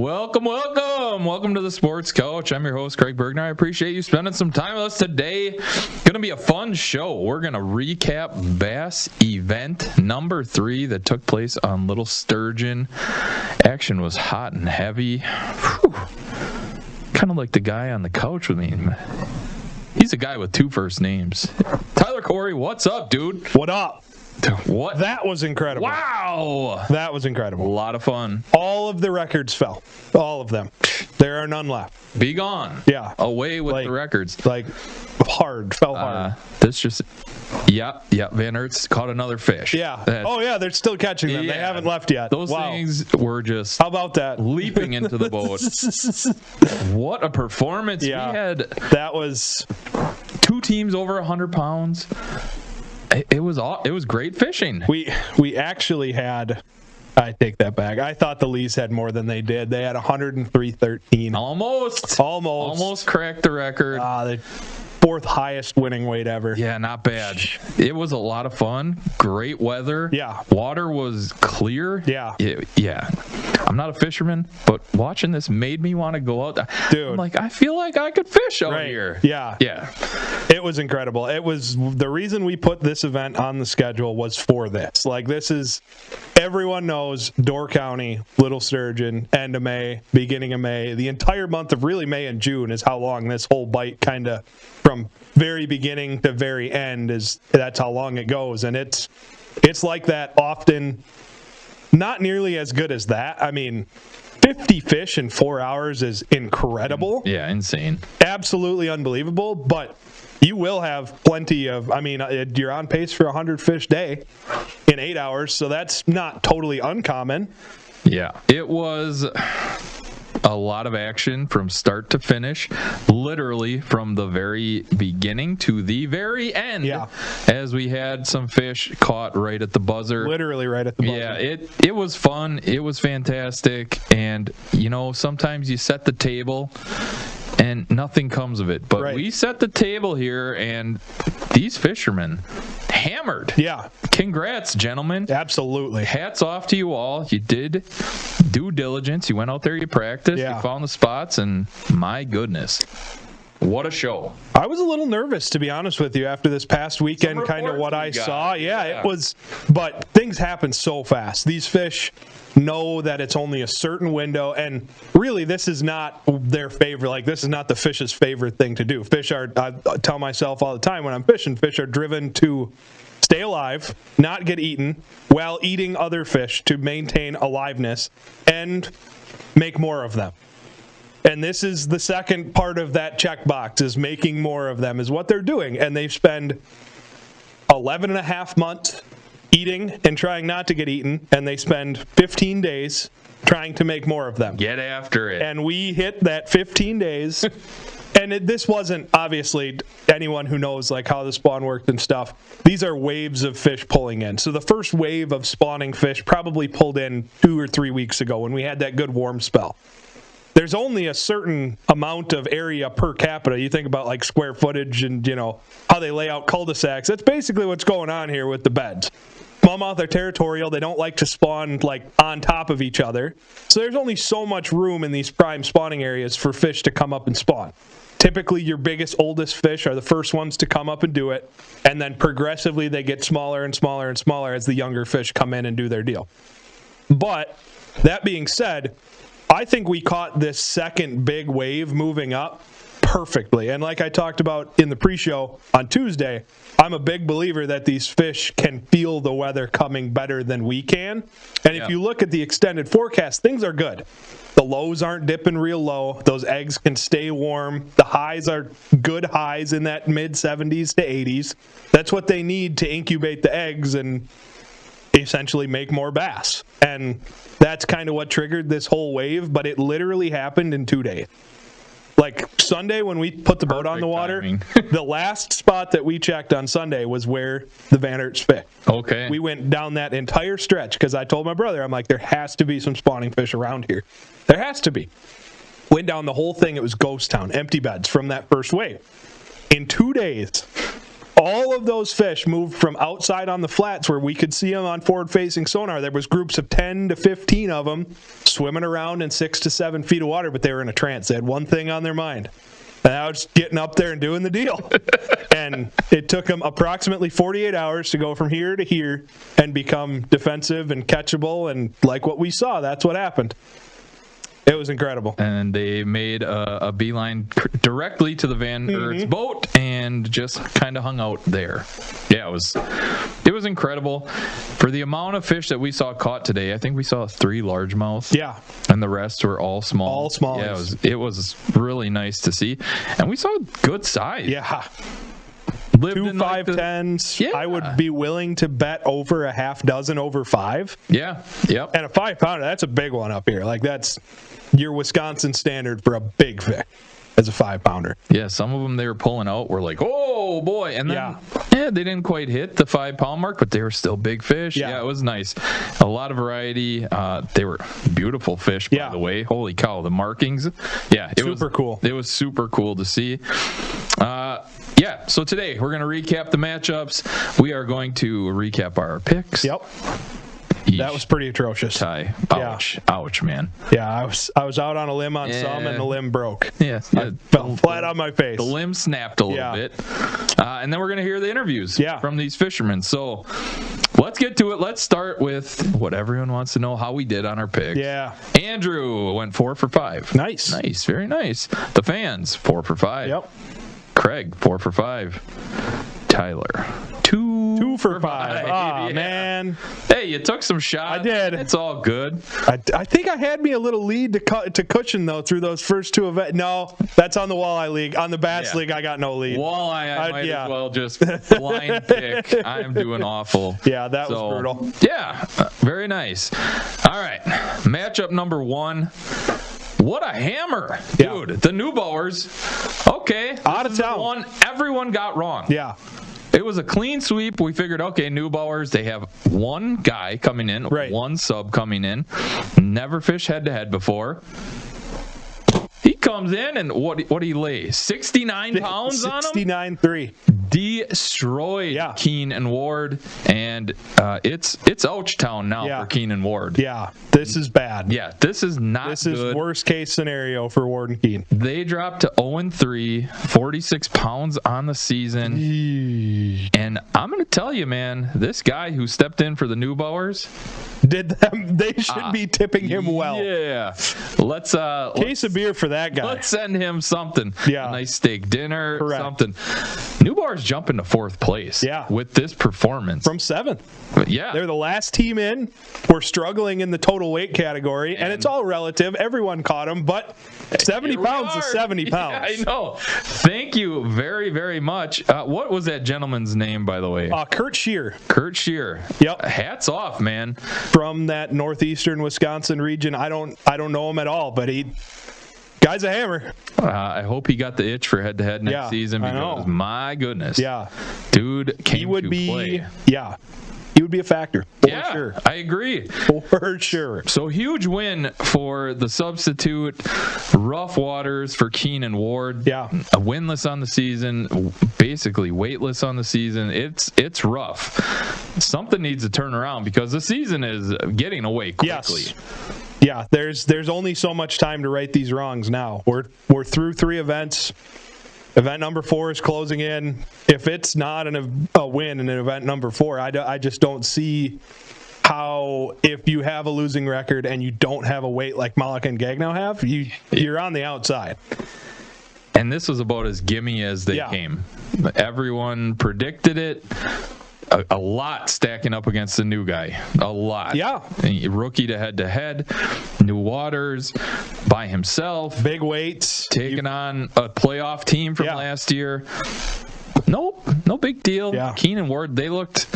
Welcome to the Sports Couch. I'm your host, Craig Bergner. I appreciate you spending some time with us today. Going to be a fun show. We're going to recap Bass event number 3 that took place on Little Sturgeon. Action was hot and heavy. Kind of like the guy on the couch with me. He's a guy with 2 first names. Tyler Corey, what's up, dude? What up? What? That was incredible. Wow. That was incredible. A lot of fun. All of the records fell. All of them. There are none left. Be gone. Yeah. Away with the records. Fell hard. This just, Van Aerts caught another fish. Yeah. They're still catching them. Yeah. They haven't left yet. Those things were just How about that? Leaping into the boat. What a performance. Yeah. We had that was 2 teams over 100 pounds. It was great fishing. We actually had, I take that back. I thought the Lees had more than they did. They had 103.13. Almost cracked the record. The 4th highest winning weight ever. Yeah, not bad. It was a lot of fun. Great weather. Yeah. Water was clear. Yeah. Yeah. I'm not a fisherman, but watching this made me want to go out there. Dude. I'm like, I feel like I could fish out here. Yeah. Yeah. It was incredible. It was the reason we put this event on the schedule was for this. Like, this is, everyone knows Door County, Little Sturgeon, end of May, beginning of May. The entire month of really May and June is how long this whole bite kind of from very beginning to very end that's how long it goes. And it's like that often, not nearly as good as that. I mean, 50 fish in 4 hours is incredible. Yeah, insane. Absolutely unbelievable, but you will have plenty of, you're on pace for 100 fish day in 8 hours, so that's not totally uncommon. Yeah, it was a lot of action from start to finish, literally from the very beginning to the very end. Yeah. As we had some fish caught right at the buzzer. Literally right at the buzzer. Yeah, it was fun. It was fantastic. And, sometimes you set the table and nothing comes of it. But we set the table here, and these fishermen hammered. Yeah. Congrats, gentlemen. Absolutely. Hats off to you all. You did due diligence. You went out there, you practiced, you found the spots, and my goodness, what a show. I was a little nervous, to be honest with you, after this past weekend, kind of what I saw. Yeah, it was, but things happen so fast. These fish know that it's only a certain window, and really this is not their favorite, like this is not the fish's favorite thing to do. Fish are, I tell myself all the time when I'm fishing, fish are driven to stay alive, not get eaten, while eating other fish to maintain aliveness and make more of them. And this is the second part of that checkbox, is making more of them is what they're doing. And they spend 11 and a half months eating and trying not to get eaten, and they spend 15 days trying to make more of them. Get after it. And we hit that 15 days. And this wasn't, obviously, anyone who knows like how the spawn worked and stuff, these are waves of fish pulling in. So the first wave of spawning fish probably pulled in 2 or 3 weeks ago when we had that good warm spell. There's only a certain amount of area per capita. You think about like square footage and, how they lay out cul-de-sacs. That's basically what's going on here with the beds. Smallmouth are territorial. They don't like to spawn like on top of each other. So there's only so much room in these prime spawning areas for fish to come up and spawn. Typically, your biggest, oldest fish are the first ones to come up and do it, and then progressively they get smaller and smaller and smaller as the younger fish come in and do their deal. But that being said, I think we caught this second big wave moving up perfectly. And like I talked about in the pre-show on Tuesday, I'm a big believer that these fish can feel the weather coming better than we can. And if you look at the extended forecast, things are good. The lows aren't dipping real low. Those eggs can stay warm. The highs are good highs in that mid-70s to 80s. That's what they need to incubate the eggs and essentially make more bass. And that's kind of what triggered this whole wave, but it literally happened in 2 days. Like Sunday when we put the boat on the water, the last spot that we checked on Sunday was where the Van Aerts fit. Okay. We went down that entire stretch because I told my brother, I'm like, there has to be some spawning fish around here. There has to be. Went down the whole thing. It was ghost town, empty beds from that first wave. In 2 days, all of those fish moved from outside on the flats where we could see them on forward-facing sonar. There was groups of 10 to 15 of them swimming around in 6 to 7 feet of water, but they were in a trance. They had one thing on their mind, and I was getting up there and doing the deal. And it took them approximately 48 hours to go from here to here and become defensive and catchable, and like what we saw, that's what happened. It was incredible. And they made a beeline directly to the Van Aert's boat and just kind of hung out there. Yeah, it was incredible. For the amount of fish that we saw caught today, I think we saw 3 largemouth. Yeah. And the rest were all small. All small. Yeah, it was really nice to see. And we saw good size. Yeah. Lived 2 in like 5'10s. Yeah. I would be willing to bet over a half dozen over 5. Yeah. Yep. And a 5-pounder, that's a big one up here. Like, that's your Wisconsin standard for a big fish as a 5-pounder. Yeah, some of them they were pulling out were like, oh boy. And then, they didn't quite hit the 5-pound mark, but they were still big fish. Yeah, it was nice. A lot of variety. They were beautiful fish, by the way. Holy cow, the markings. Yeah, it was super cool. It was super cool to see. So today we're going to recap the matchups. We are going to recap our picks. Yep. Eesh. That was pretty atrocious. Ty. Ouch. Yeah. Ouch, man. Yeah, I was out on a limb on some, and the limb broke. Yeah. I fell flat on my face. The limb snapped a little bit. And then we're going to hear the interviews from these fishermen. So let's get to it. Let's start with what everyone wants to know, how we did on our picks. Yeah. Andrew went 4 for 5. Nice. Nice. Very nice. The fans, 4 for 5. Yep. Craig, 4 for 5. Tyler, 2 for 5. Oh, man. Hey, you took some shots. I did. It's all good. I think I had me a little lead to cushion, though, through those first 2 events. No, that's on the Walleye League. On the Bass League, I got no lead. Walleye, I might as well just blind pick. I'm doing awful. Yeah, that was brutal. Yeah, very nice. All right, matchup number 1. What a hammer, dude. The Neubauers. Okay. Out of town. One everyone got wrong. Yeah. It was a clean sweep. We figured, okay, Neubauers, they have one guy coming in, one sub coming in. Never fished head-to-head before. He comes in, and what do you lay? 69 pounds on him? 69.3. Destroyed Keene and Ward, and it's ouch town now for Keene and Ward. Yeah, this is bad. Yeah, this is not This good. is worst case scenario for Ward and Keene. They dropped to 0-3, 46 pounds on the season. And I'm going to tell you, man, this guy who stepped in for the Neubauers, they should be tipping him well. Yeah. Let's case of beer for that guy. Let's send him something. Yeah. A nice steak dinner, something. Neubauers jumping to 4th place. Yeah. With this performance. From 7th. Yeah. They're the last team in. We're struggling in the total weight category, and it's all relative. Everyone caught them, but 70 pounds is 70 pounds. Yeah, I know. Thank you very, very much. What was that gentleman's name, by the way? Kurt Shear. Kurt Shear. Yep. Hats off, man. From that northeastern Wisconsin region. I don't know him at all, but guy's a hammer. I hope he got the itch for head-to-head next season, because my goodness. Yeah. Dude came to play. Yeah. He would be a factor. For sure. I agree. For sure. So huge win for the substitute. Rough waters for Keene and Ward. Yeah. Winless on the season. Basically weightless on the season. It's rough. Something needs to turn around because the season is getting away quickly. Yes. Yeah, there's only so much time to right these wrongs now. We're through 3 events. Event number 4 is closing in. If it's not a win in event number 4, I just don't see how, if you have a losing record and you don't have a weight like Malak and Gagnow have, you're on the outside. And this was about as gimme as they came. Everyone predicted it. A lot stacking up against the new guy. A lot. Yeah. Rookie to head-to-head. New waters. By himself. Big weights. Taking on a playoff team from last year. No big deal. Yeah. Keene and Ward, they looked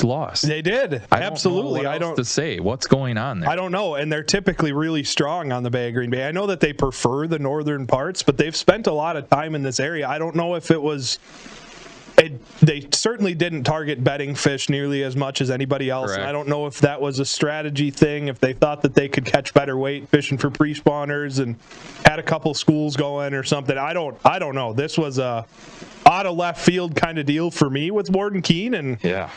lost. They did. Absolutely. I don't know what else to say. What's going on there? I don't know. And they're typically really strong on the Bay of Green Bay. I know that they prefer the northern parts, but they've spent a lot of time in this area. I don't know if it was they certainly didn't target bedding fish nearly as much as anybody else. Correct. And I don't know if that was a strategy thing, if they thought that they could catch better weight fishing for pre-spawners and had a couple schools going or something. I don't know. This was a out of left field kind of deal for me with Ward and Keene, and yeah,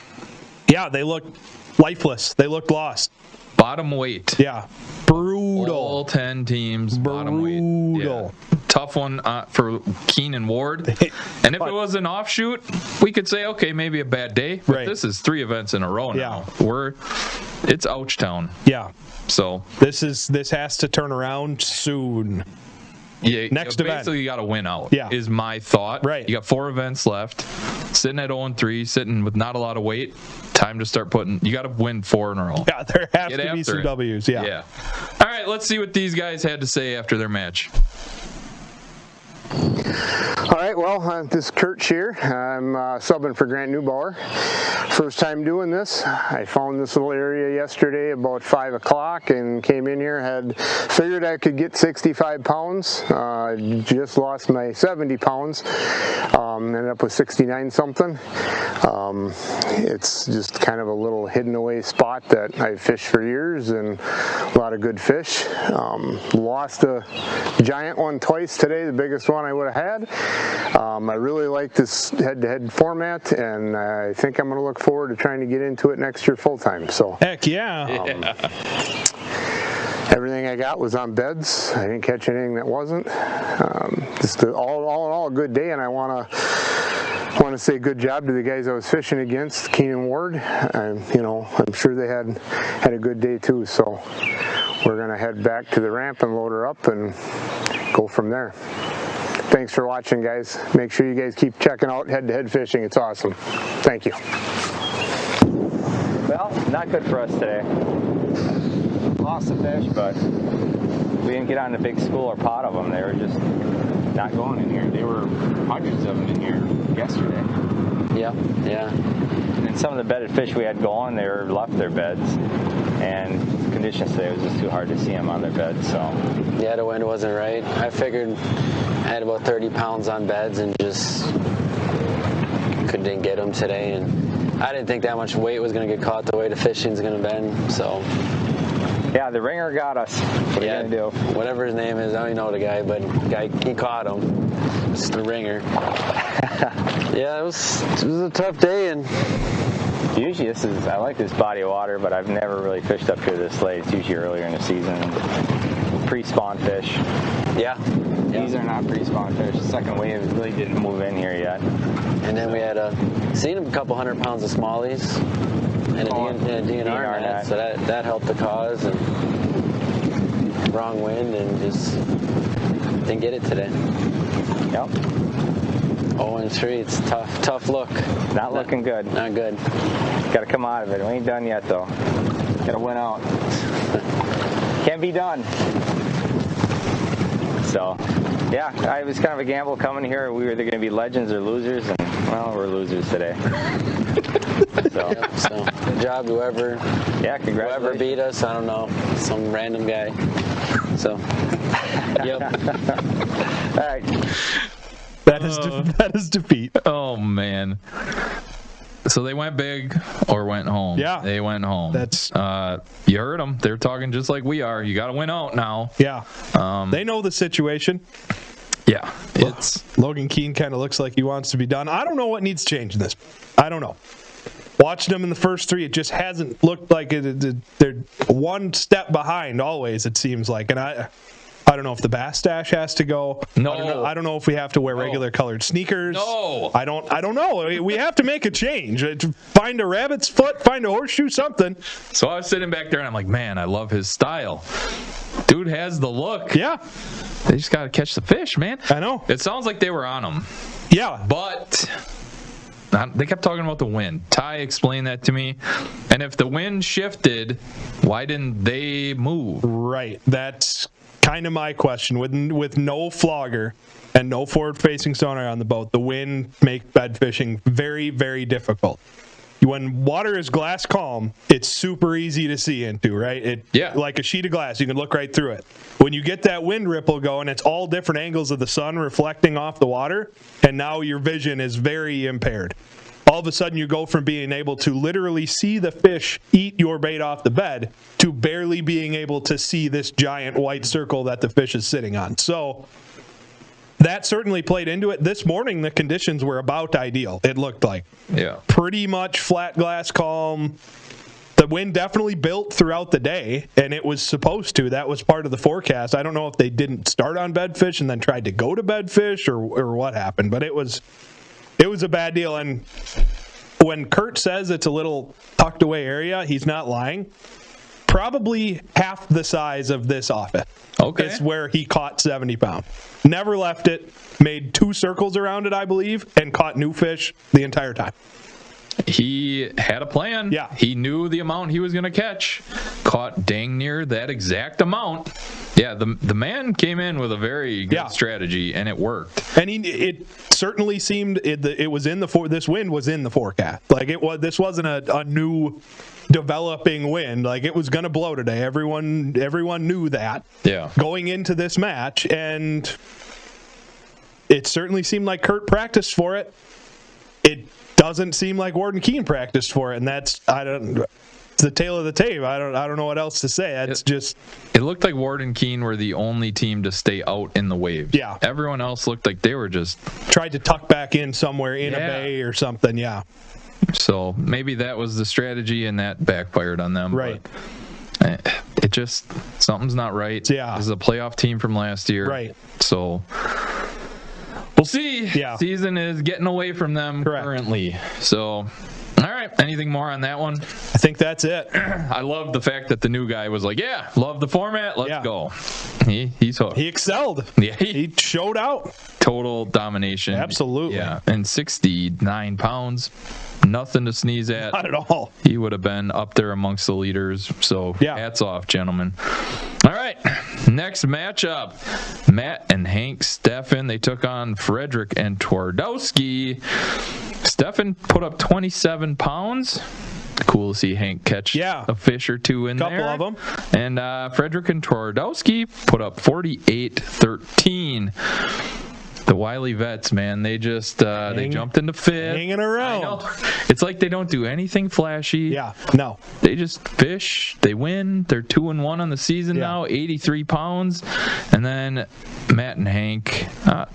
they looked lifeless. They looked lost. Bottom weight. Yeah. Brutal. All 10 teams, bottom weight. Brutal. Yeah. Tough one for Keene and Ward. And if it was an offshoot, we could say, okay, maybe a bad day. But this is 3 events in a row now. It's ouch town. Yeah. So this has to turn around soon. Yeah, next event. Basically, you got to win out. Yeah. Is my thought. Right. You got 4 events left. Sitting at 0-3, sitting with not a lot of weight. Time to start putting. You got to win 4 in a row. Yeah, there has to be some W's. Yeah. All right, let's see what these guys had to say after their match. All right, well, this is Kurt Shear. I'm subbing for Grant Neubauer. First time doing this. I found this little area yesterday about 5 o'clock and came in here, figured I could get 65 pounds. Just lost my 70 pounds. Ended up with 69 something. It's just kind of a little hidden away spot that I've fished for years and a lot of good fish. Lost a giant one twice today, the biggest one I would have had. I really like this head-to-head format, and I think I'm going to look forward to trying to get into it next year full-time. So heck yeah. Everything I got was on beds. I didn't catch anything that wasn't. Just all in all a good day, and I want to say good job to the guys I was fishing against, Keene and Ward. I'm sure they had a good day too. So we're going to head back to the ramp and load her up and go from there. Thanks for watching, guys. Make sure you guys keep checking out Head2Head Fishing. It's awesome. Thank you. Well, not good for us today. Lost the fish, but we didn't get on the big school or pot of them. They were just not going in here. There were hundreds of them in here yesterday. Yeah. And some of the bedded fish we had going, they left their beds. And conditions today was just too hard to see them on their beds. So yeah, the wind wasn't right. I figured I had about 30 pounds on beds and just didn't get them today. And I didn't think that much weight was going to get caught the way the fishing's going to bend. So yeah, the ringer got us. What are you going to do? Whatever his name is, I don't even know the guy, but he caught him. It's the ringer. Yeah, it was a tough day. And usually I like this body of water, but I've never really fished up here this late. It's usually earlier in the season. Pre-spawn fish. Yeah. These are not pre-spawn fish. The second wave really didn't move in here yet. And then we had seen a couple 100 pounds of smallies and a DNR net, so that helped the cause. And wrong wind and just didn't get it today. Yep. 0-3, it's tough look. Not looking good. Not good. Got to come out of it. We ain't done yet, though. Got to win out. Can't be done. So, yeah, it was kind of a gamble coming here. We were either going to be legends or losers, and, well, we're losers today. So good job, whoever. Yeah, congratulations. Whoever beat us, I don't know, some random guy. So, yep. All right. That is defeat. Oh, man. So they went big or went home. Yeah. They went home. That's you heard them. They're talking just like we are. You got to win out now. Yeah. They know the situation. Yeah. Logan Keene kind of looks like he wants to be done. I don't know what needs to change in this. I don't know. Watching them in the first 3, it just hasn't looked like they're one step behind always, it seems like. And I don't know if the bass stash has to go. No. I don't know if we have to wear regular colored sneakers. No. I don't know. We have to make a change. Find a rabbit's foot, find a horseshoe, something. So I was sitting back there and I'm like, man, I love his style. Dude has the look. Yeah. They just got to catch the fish, man. I know. It sounds like they were on him. Yeah. But they kept talking about the wind. Ty explained that to me. And if the wind shifted, why didn't they move? Right. That's kind of my question. With no flogger and no forward-facing sonar on the boat, the wind make bed fishing very, very difficult. when water is glass calm, it's super easy to see into, right? Like a sheet of glass, you can look right through it. When you get that wind ripple going, it's all different angles of the sun reflecting off the water, and now your vision is very impaired. All of a sudden, you go from being able to literally see the fish eat your bait off the bed to barely being able to see this giant white circle that the fish is sitting on. So that certainly played into it. This morning, the conditions were about ideal, it looked like. Yeah. Pretty much flat glass calm. The wind definitely built throughout the day, and it was supposed to. That was part of the forecast. I don't know if they didn't start on bedfish and then tried to go to bedfish or what happened, but it was a bad deal. And when Kurt says it's a little tucked away area, he's not lying. Probably half the size of this offit. Okay. It's where he caught 70 pounds. Never left it, made 2 circles around it, I believe, and caught new fish the entire time. He had a plan. Yeah. He knew the amount he was going to catch. Caught dang near that exact amount. Yeah, the man came in with a very good strategy, and it worked. And it certainly seemed it was in this wind was in the forecast. Like this wasn't a new developing wind. Like it was going to blow today. Everyone knew that. Yeah. Going into this match, and it certainly seemed like Kurt practiced for it. It doesn't seem like Warden Keene practiced for it, and it's the tail of the tape. I don't know what else to say. It looked like Warden Keene were the only team to stay out in the waves. Yeah. Everyone else looked like they were just tried to tuck back in somewhere in a bay or something. Yeah. So maybe that was the strategy, and that backfired on them. Right. But it just something's not right. Yeah. This is a playoff team from last year. Right. So we'll see. Yeah. Season is getting away from them currently. So, all right. Anything more on that one? I think that's it. I love the fact that the new guy was like, yeah, love the format. Let's go. He's hooked. He excelled. Yeah. He showed out. Total domination. Absolutely. Yeah. And 69 pounds. Nothing to sneeze at. Not at all. He would have been up there amongst the leaders. So hats off, gentlemen. All right. Next matchup. Matt and Hank Steffen. They took on Frederick and Twardowski. Steffen put up 27 pounds. Cool to see Hank catch a fish or two in there. Couple of them. And Frederick and Twardowski put up 48-13. The Wiley vets, man, they just they jumped into fifth. Hanging around. I know. It's like they don't do anything flashy. Yeah, no. They just fish. They win. They're 2-1 on the season now, 83 pounds. And then Matt and Hank, I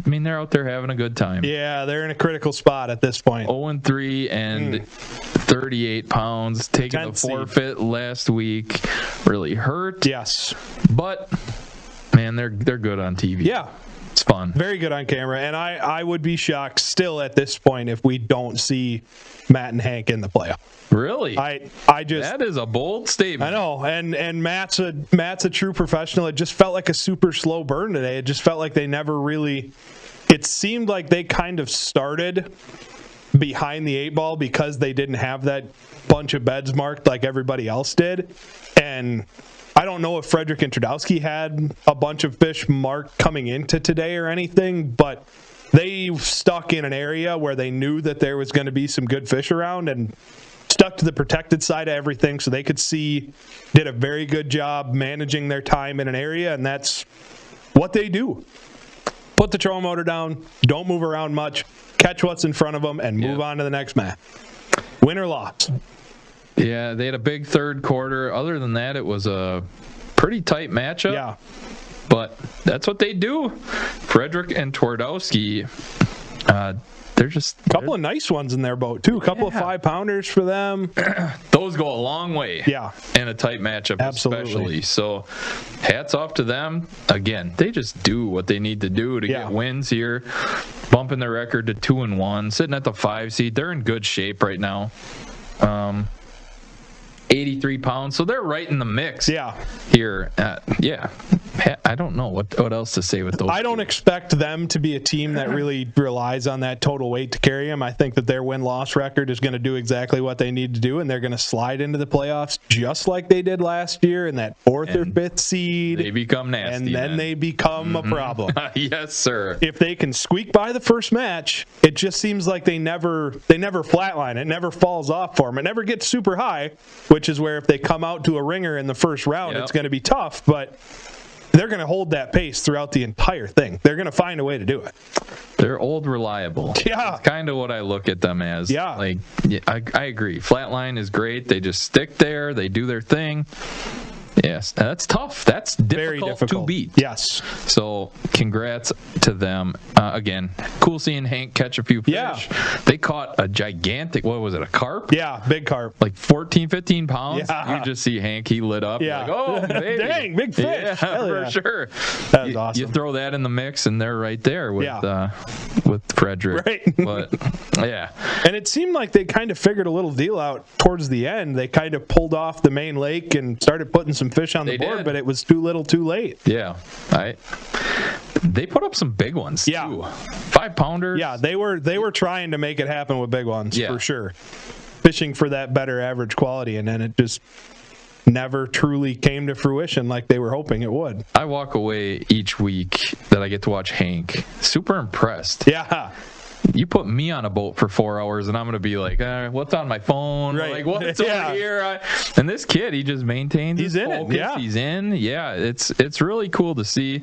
mean, they're out there having a good time. Yeah, they're in a critical spot at this point. 0-3 and 38 pounds. Taking the forfeit last week really hurt. Yes. But, man, they're good on TV. Yeah. It's fun. Very good on camera, and I would be shocked still at this point if we don't see Matt and Hank in the playoff. Really? I just that is a bold statement. I know, and Matt's a true professional. It just felt like a super slow burn today. It just felt like they never really. It seemed like they kind of started behind the 8 ball because they didn't have that bunch of beds marked like everybody else did, and I don't know if Frederick and Twardowski had a bunch of fish marked coming into today or anything, but they stuck in an area where they knew that there was going to be some good fish around and stuck to the protected side of everything so they could see, did a very good job managing their time in an area, and that's what they do. Put the trolling motor down, don't move around much, catch what's in front of them, and move on to the next match. Win or loss. Yeah, they had a big third quarter. Other than that, it was a pretty tight matchup. Yeah. But that's what they do. Frederick and Twardowski, they're just... A couple of nice ones in their boat, too. A couple of 5-pounders for them. Those go a long way in a tight matchup, especially. So hats off to them. Again, they just do what they need to do to get wins here. Bumping their record to 2-1, sitting at the 5 seed. They're in good shape right now. 83 pounds. So they're right in the mix. Yeah. Here. Yeah. I don't know what else to say with those. I don't expect them to be a team that really relies on that total weight to carry them. I think that their win-loss record is going to do exactly what they need to do, and they're going to slide into the playoffs just like they did last year in that 4th or 5th seed. They become nasty. And then they become a problem. Yes, sir. If they can squeak by the first match, it just seems like they never flatline. It never falls off for them. It never gets super high, which is where if they come out to a ringer in the first round, it's going to be tough, but they're going to hold that pace throughout the entire thing. They're going to find a way to do it. They're old reliable. Yeah. That's kind of what I look at them as. Yeah. Like, I agree. Flatline is great. They just stick there. They do their thing. Yes, that's tough. That's Very difficult to beat. Yes. So, congrats to them. Again, cool seeing Hank catch a few fish. Yeah. They caught a gigantic, what was it, a carp? Yeah, big carp. Like 14, 15 pounds. Yeah. You just see Hank, he lit up. Yeah. Like, oh, baby. Dang, big fish. Yeah, for yeah. sure. That was awesome. You throw that in the mix, and they're right there with Frederick. Right. But, yeah. And it seemed like they kind of figured a little deal out towards the end. They kind of pulled off the main lake and started putting some fish on the board, but it was too little too late. Yeah. They put up some big ones, too. 5-pounders. Yeah, they were trying to make it happen with big ones, for sure. Fishing for that better average quality, and then it just never truly came to fruition like they were hoping it would. I walk away each week that I get to watch Hank super impressed. Yeah. You put me on a boat for 4 hours, and I'm going to be like, what's on my phone? Right. Like, what's over here? And this kid, he just maintains his focus. Yeah. He's in. Yeah, it's really cool to see.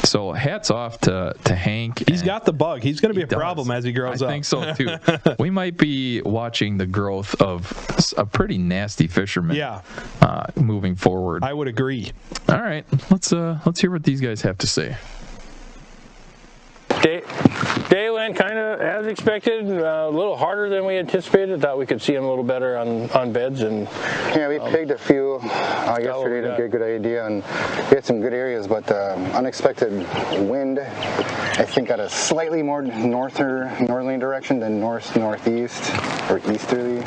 So hats off to Hank. He's got the bug. He's going to be a problem as he grows up. I think so, too. We might be watching the growth of a pretty nasty fisherman moving forward. I would agree. All right. Let's hear what these guys have to say. Day went kind of as expected, a little harder than we anticipated. Thought we could see them a little better on beds. And yeah, we pigged a few yesterday to get a good idea, and we had some good areas, but unexpected wind, I think, got a slightly more northerly direction than northeast or easterly.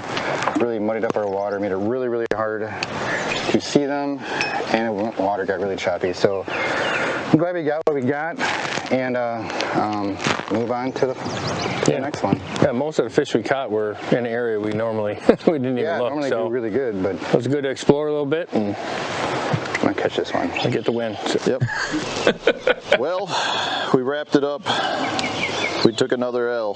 Really muddied up our water, made it really, really hard to see them, and the water got really choppy. So I'm glad we got what we got, and move on to the next one. Yeah, most of the fish we caught were in an area we normally we didn't even look. Normally do really good, but it was good to explore a little bit, and I'm gonna catch this one. I get the win. Yep. Well, we wrapped it up. We took another L.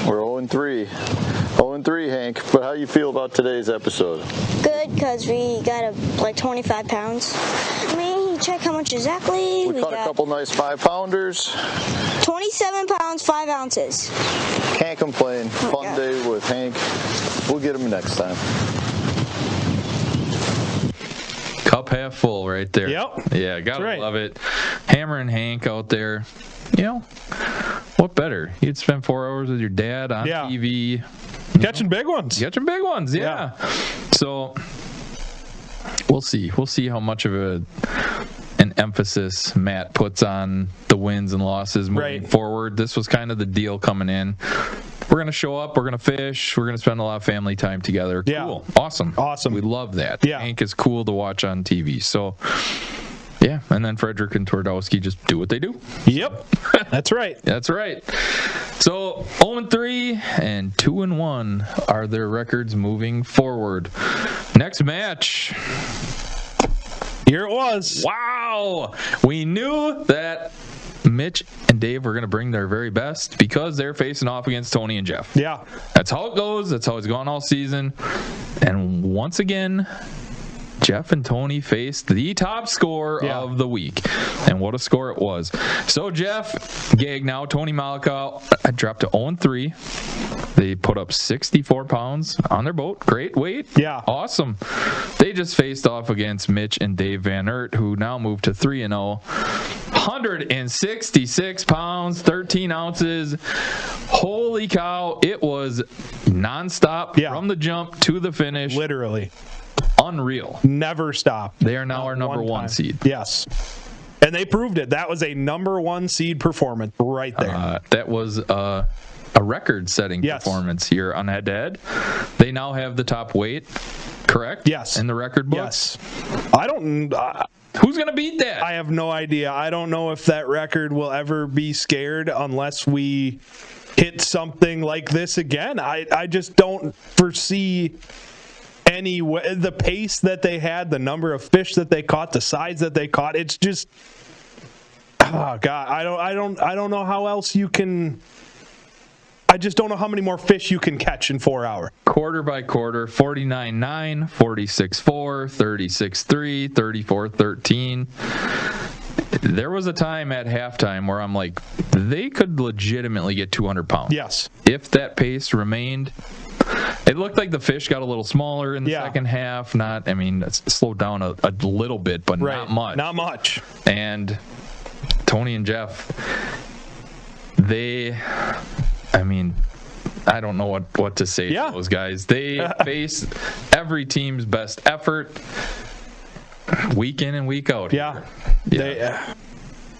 We're 0-3. 0-3, Hank. But how you feel about today's episode? Good, because we got like 25 pounds. Let me check how much exactly. We caught a couple nice 5-pounders. 27 pounds, 5 ounces. Can't complain. Fun day with Hank. We'll get him next time. Cup half full right there. Yep. Yeah, gotta love it. Hammer and Hank out there. You know, what better? You'd spend 4 hours with your dad on TV. Catching big ones. Catching big ones, yeah. So we'll see. We'll see how much of an emphasis Matt puts on the wins and losses moving forward. This was kind of the deal coming in. We're going to show up. We're going to fish. We're going to spend a lot of family time together. Yeah. Cool. Awesome. We love that. Yeah. Hank is cool to watch on TV. So, yeah. And then Frederick and Twardowski just do what they do. Yep. That's right. That's right. So 0-3 and 2-1 are their records moving forward. Next match. Here it was. Wow. We knew that Mitch and Dave were going to bring their very best because they're facing off against Tony and Jeff. Yeah. That's how it goes. That's how it's gone all season. And once again, Jeff and Tony faced the top scorer of the week. And what a score it was. So Jeff Gagnow, Tony Malika, dropped to 0-3. They put up 64 pounds on their boat. Great weight. Yeah. Awesome. They just faced off against Mitch and Dave Van Aert, who now moved to 3-0. 166 pounds, 13 ounces. Holy cow. It was nonstop from the jump to the finish. Literally. Unreal. Never stopped. They are now our number one seed. Yes. And they proved it. That was a number 1 seed performance right there. That was a record-setting performance here on Head2Head. They now have the top weight. correct? Yes. In the record books? Yes. I don't... Who's going to beat that? I have no idea. I don't know if that record will ever be scared unless we hit something like this again. I just don't foresee any way. The pace that they had, the number of fish that they caught, the size that they caught, it's just... Oh, God. I don't know how else you can... I just don't know how many more fish you can catch in 4 hours. Quarter by quarter, 49-9, 46-4, 36-3, 34-13. There was a time at halftime where I'm like, they could legitimately get 200 pounds. Yes. If that pace remained. It looked like the fish got a little smaller in the second half. It's slowed down a little bit, but not much. Not much. And Tony and Jeff, I don't know what to say to those guys. They face every team's best effort week in and week out. Yeah.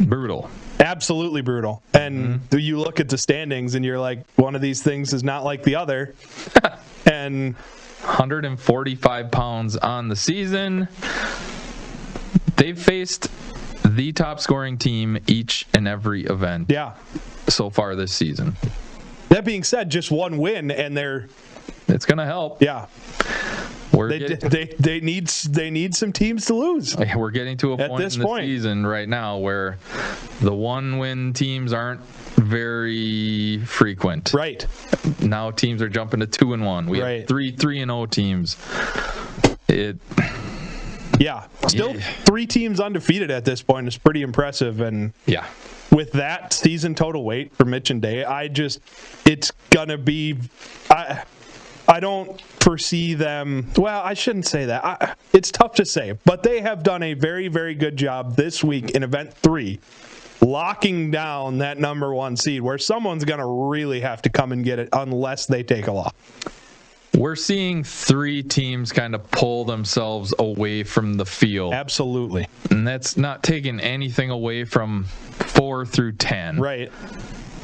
Brutal. Absolutely brutal. And you look at the standings and you're like, one of these things is not like the other. And 145 pounds on the season. They've faced the top scoring team each and every event. Yeah. So far this season. That being said, just one win and it's going to help. Yeah. They need some teams to lose. We're getting to a point in the season right now where the 1-win teams aren't very frequent. Right. Now teams are jumping to 2-1. We have 3-0 teams. Still 3 teams undefeated at this point is pretty impressive. And with that season total weight for Mitch and Day, it's gonna be. I don't foresee them. Well, I shouldn't say that. It's tough to say, but they have done a very, very good job this week in Event 3, locking down that number 1 seed, where someone's going to really have to come and get it unless they take a loss. We're seeing 3 teams kind of pull themselves away from the field. Absolutely. And that's not taking anything away from 4 through 10. Right.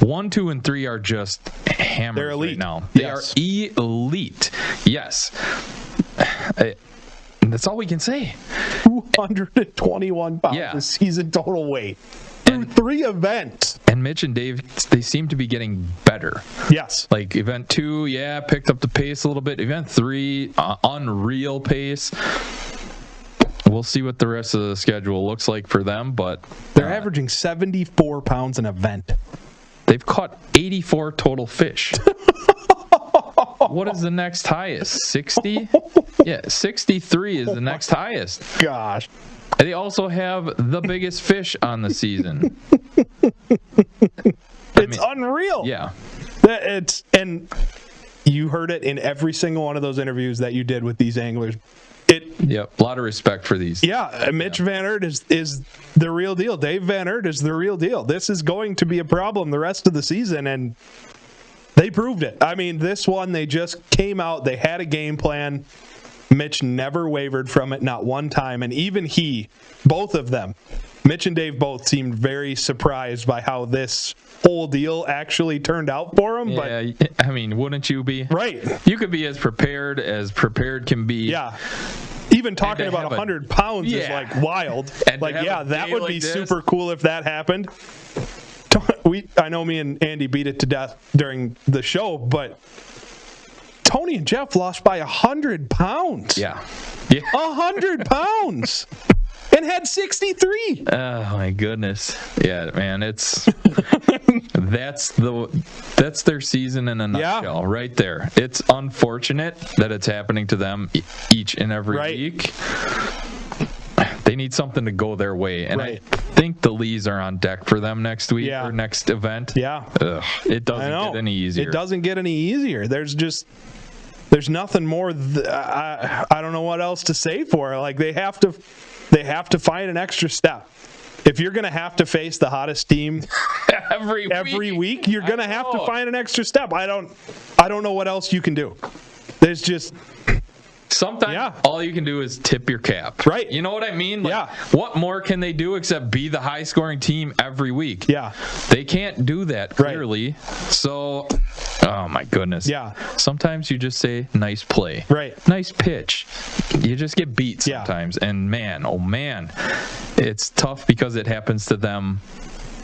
1, 2, and 3 are just hammers. They're elite right now. They are elite. Yes. That's all we can say. 221 pounds of season total weight. Through 3 events. And Mitch and Dave, they seem to be getting better. Yes. Like Event 2, picked up the pace a little bit. Event 3, unreal pace. We'll see what the rest of the schedule looks like for them, but they're averaging 74 pounds an event. They've caught 84 total fish. What is the next highest? 60? Yeah, 63 is the next highest. Gosh. And they also have the biggest fish on the season. It's unreal. Yeah. And you heard it in every single one of those interviews that you did with these anglers. A lot of respect for these. Yeah, Mitch Van Aert is the real deal. Dave Van Aert is the real deal. This is going to be a problem the rest of the season, and they proved it. This one, they just came out, they had a game plan. Mitch never wavered from it, not one time, and even both of them, Mitch and Dave both seemed very surprised by how this whole deal actually turned out for them. Yeah, wouldn't you be? Right. You could be as prepared can be. Yeah. Even talking about 100 pounds is like wild. And that would be super cool if that happened. I know me and Andy beat it to death during the show, but Tony and Jeff lost by 100 pounds. Yeah. 100 pounds. And had 63. Oh my goodness. Yeah, man, that's their season in a nutshell right there. It's unfortunate that it's happening to them each and every week. They need something to go their way, and I think the Lees are on deck for them next week or next event. Yeah. It doesn't get any easier. It doesn't get any easier. There's nothing more. I don't know what else to say for it. Like they have to find an extra step. If you're going to have to face the hottest team every week, you're going to have to find an extra step. I don't know what else you can do. There's just sometimes all you can do is tip your cap. Right. You know what I mean? Like, what more can they do except be the high-scoring team every week? Yeah. They can't do that, clearly. Right. So, oh, my goodness. Yeah. Sometimes you just say, nice play. Right. Nice pitch. You just get beat sometimes. And, man, oh, man, it's tough because it happens to them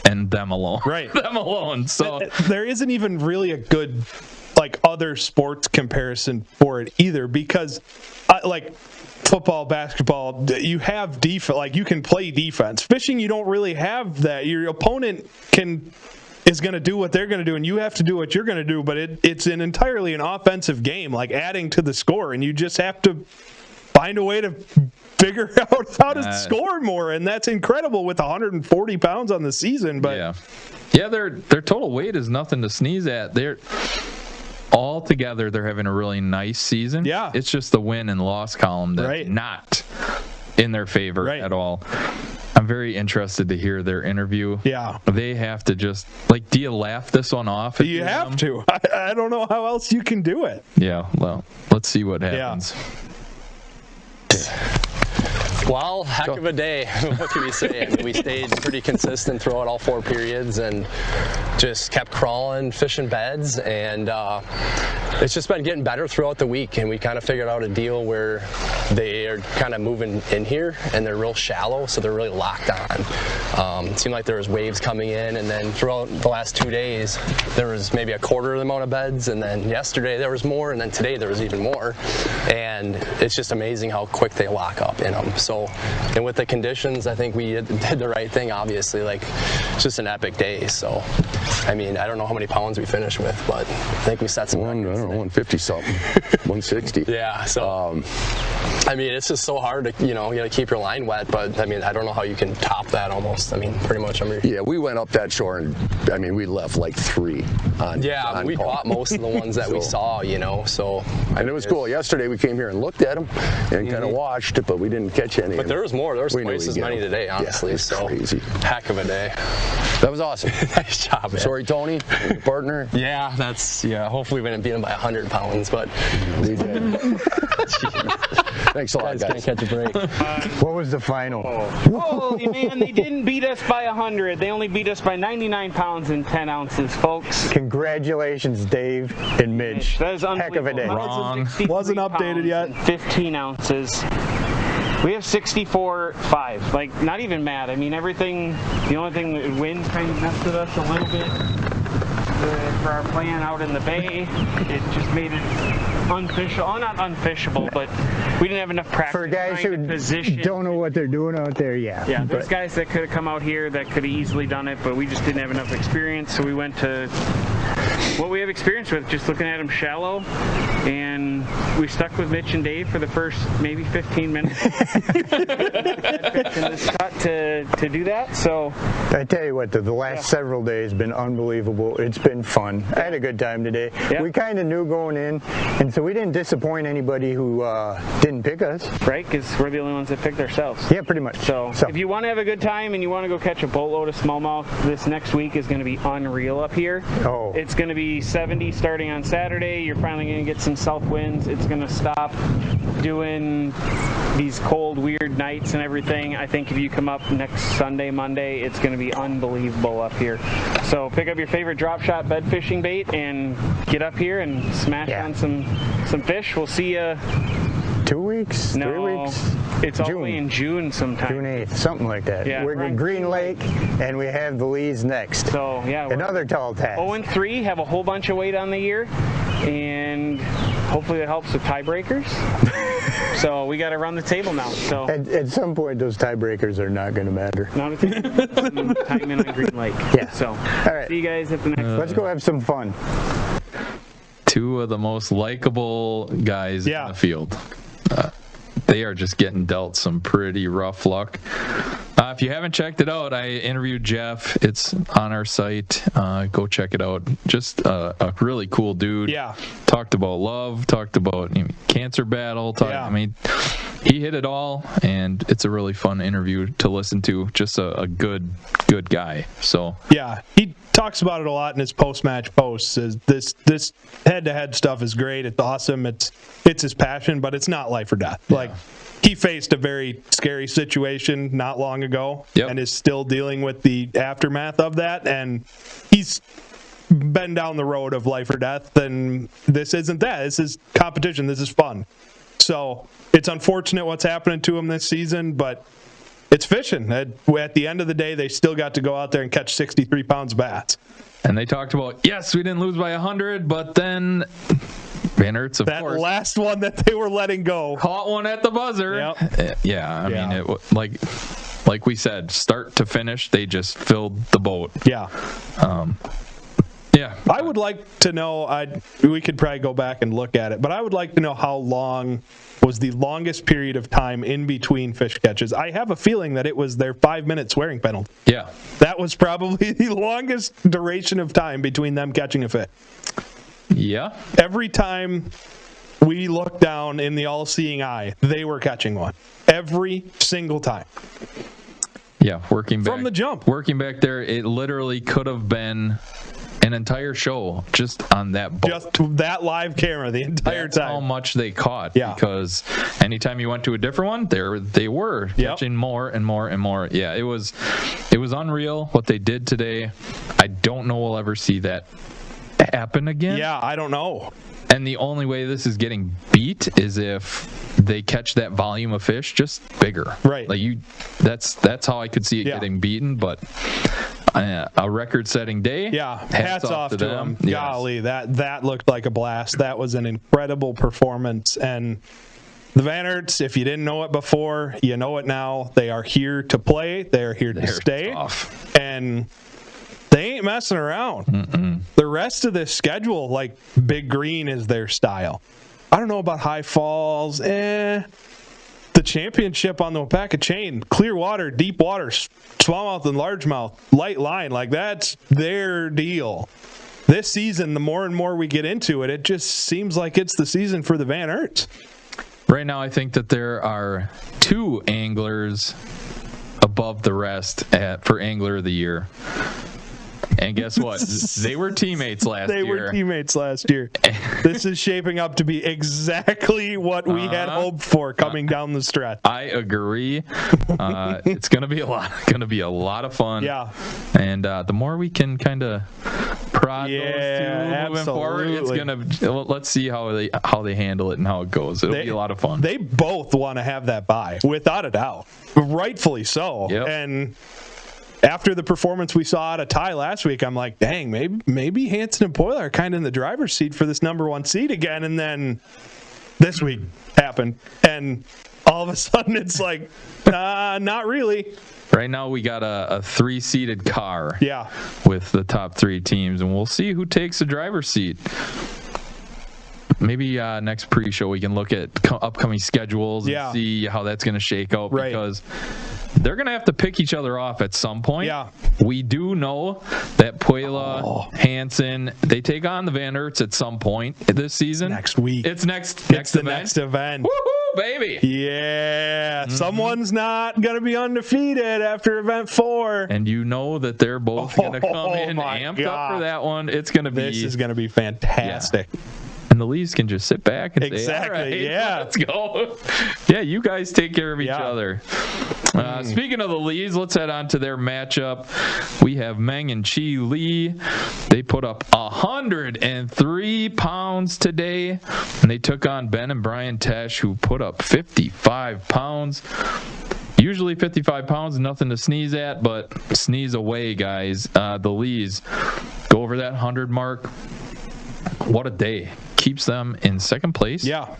and them alone. Right. Them alone. So there isn't even really a good other sports comparison for it either, because like football, basketball, you have defense, like you can play defense. Fishing, you don't really have that. Your opponent is going to do what they're going to do, and you have to do what you're going to do, but it's entirely an offensive game, like adding to the score, and you just have to find a way to figure out how to score more, and that's incredible with 140 pounds on the season. But yeah, their total weight is nothing to sneeze at. They're all together, they're having a really nice season. Yeah. It's just the win and loss column that's not in their favor at all. I'm very interested to hear their interview. Yeah. They have to just, do you laugh this one off? You have to. I don't know how else you can do it. Yeah, well, let's see what happens. Well, heck of a day. What can we say? I mean, we stayed pretty consistent throughout all 4 periods and just kept crawling, fishing beds, and it's just been getting better throughout the week, and we kind of figured out a deal where they are kind of moving in here, and they're real shallow, so they're really locked on. It seemed like there was waves coming in, and then throughout the last 2 days, there was maybe a quarter of the amount of beds, and then yesterday there was more, and then today there was even more, and it's just amazing how quick they lock up in them. So, and with the conditions, I think we did the right thing, obviously. It's just an epic day. So, I mean, I don't know how many pounds we finished with, but I think we set some records. I don't know, 150 something, 160. Yeah, so, I mean, it's just so hard to, you got to keep your line wet, but, I mean, I don't know how you can top that almost. I mean, pretty much. Yeah, we went up that shore, and, I mean, we left 3 on we caught most of the ones that we saw, so. And it was cool. Yesterday we came here and looked at them and kind of watched, but we didn't catch any. But there was more. There was twice as many today, honestly. So crazy. Heck of a day. That was awesome. Nice job, man. Sorry, Tony, your partner. Yeah, hopefully we didn't beat him by 100 pounds, but we did. Thanks a lot, guys. Can't catch a break. What was the final? Holy man, they didn't beat us by 100. They only beat us by 99 pounds and 10 ounces, folks. Congratulations, Dave and Mitch. That is heck of a day. Wrong. Wasn't updated yet. 15 ounces. We have 64.5. Not even mad. I mean, everything, the only thing, the wind kind of messed with us a little bit for our plan out in the bay. It just made it unfishable. Oh, not unfishable, but we didn't have enough practice. For guys who don't know what they're doing out there, Yeah, there's guys that could have come out here that could have easily done it, but we just didn't have enough experience, so we went to what we have experience with, just looking at them shallow, and we stuck with Mitch and Dave for the first maybe 15 minutes in this cut to do that. So I tell you what, the last several days have been unbelievable. It's been fun. I had a good time today. We kind of knew going in, and so we didn't disappoint anybody who didn't pick us. Right, because we're the only ones that picked ourselves. Yeah, pretty much. So if you want to have a good time and you want to go catch a boatload of smallmouth, this next week is going to be unreal up here. Oh. It's going to be 70 starting on Saturday. You're finally going to get some south winds. It's going to stop doing these cold, weird nights and everything. I think if you come up next Sunday, Monday, it's going to be unbelievable up here. So pick up your favorite drop shot bed fishing bait and get up here and smash on some fish. We'll see you 2 weeks? No, 3 weeks? It's all the way in June sometime. June 8th, something like that. Yeah, we're in Green Lake, and we have the Lees next. So, another tall task. 0-3, have a whole bunch of weight on the year, and hopefully that helps with tiebreakers. So we got to run the table now. So at some point, those tiebreakers are not going to matter. Not a time in on Green Lake. Yeah. So, all right. See you guys at the next. Let's go have some fun. 2 of the most likable guys in the field. They are just getting dealt some pretty rough luck. If you haven't checked it out, I interviewed Jeff. It's on our site. Go check it out. Just a really cool dude. Yeah. Talked about love. Talked about cancer battle. I mean, he hit it all, and it's a really fun interview to listen to. Just a good guy. So yeah, he talks about it a lot in his post-match posts. Is this head-to-head stuff is great. It's awesome. It's his passion, but it's not life or death. Yeah. Like, he faced a very scary situation not long ago, and is still dealing with the aftermath of that. And he's been down the road of life or death, and this isn't that. This is competition. This is fun. So it's unfortunate what's happening to him this season, but it's fishing. At the end of the day, they still got to go out there and catch 63 pounds of bass. And they talked about, yes, we didn't lose by 100, but then Van Aerts, of course. That last one that they were letting go. Caught one at the buzzer. Yep. Yeah, I mean, it like we said, start to finish, they just filled the boat. Yeah. Yeah. I would like to know, we could probably go back and look at it, but I would like to know how long was the longest period of time in between fish catches. I have a feeling that it was their 5-minute swearing penalty. Yeah. That was probably the longest duration of time between them catching a fish. Yeah. Every time we looked down in the all-seeing eye, they were catching one. Every single time. Yeah, working back. From the jump. Working back there, it literally could have been an entire show just on that boat. Just that live camera the entire That's time. how much they caught. Yeah. Because anytime you went to a different one, they were catching more and more and more. Yeah, it was unreal what they did today. I don't know we'll ever see that happen again. Yeah, I don't know. And the only way this is getting beat is if they catch that volume of fish just bigger. Right. Like that's how I could see it getting beaten, but a record-setting day. Yeah, hats off to them. Yes. Golly, that looked like a blast. That was an incredible performance. And the Van Aerts, if you didn't know it before, you know it now. They are here to play. They are here to stay. Tough. And they ain't messing around. Mm-mm. The rest of this schedule, like Big Green is their style. I don't know about High Falls. The championship on the Wapaka chain, clear water, deep water, smallmouth and largemouth, light line, like that's their deal. This season, the more and more we get into it, it just seems like it's the season for the Van Aerts. Right now, I think that there are 2 anglers above the rest for Angler of the Year. And guess what? They were teammates last year. They were teammates last year. This is shaping up to be exactly what we had hoped for coming down the stretch. I agree. It's going to be a lot of fun. Yeah. And the more we can kind of prod those two moving forward, it's going to. Let's see how they handle it and how it goes. It'll be a lot of fun. They both want to have that bye, without a doubt. Rightfully so. Yep. And after the performance we saw out of Ty last week, I'm like, dang, maybe Hansen and Poyle are kind of in the driver's seat for this number 1 seed again. And then this week happened, and all of a sudden it's like, not really. Right now we got a 3-seated car. Yeah. With the top 3 teams, and we'll see who takes the driver's seat. Maybe next pre-show we can look at upcoming schedules and see how that's going to shake out, because they're going to have to pick each other off at some point. Yeah. We do know that Poyle, Hansen, they take on the Van Aerts at some point this season. Next week. It's next event. Next event. Woohoo, baby. Yeah. Mm-hmm. Someone's not going to be undefeated after event 4. And you know that they're both going to come in amped up for that one. It's going to be. This is going to be fantastic. Yeah. And the Lees can just sit back and say, all right, let's go. Yeah, you guys take care of each other. Speaking of the Lees, let's head on to their matchup. We have Meng and Chi Lee. They put up 103 pounds today, and they took on Ben and Brian Tesh, who put up 55 pounds. Usually 55 pounds, nothing to sneeze at, but sneeze away, guys. The Lees go over that 100 mark. What a day. Keeps them in second place. Yeah.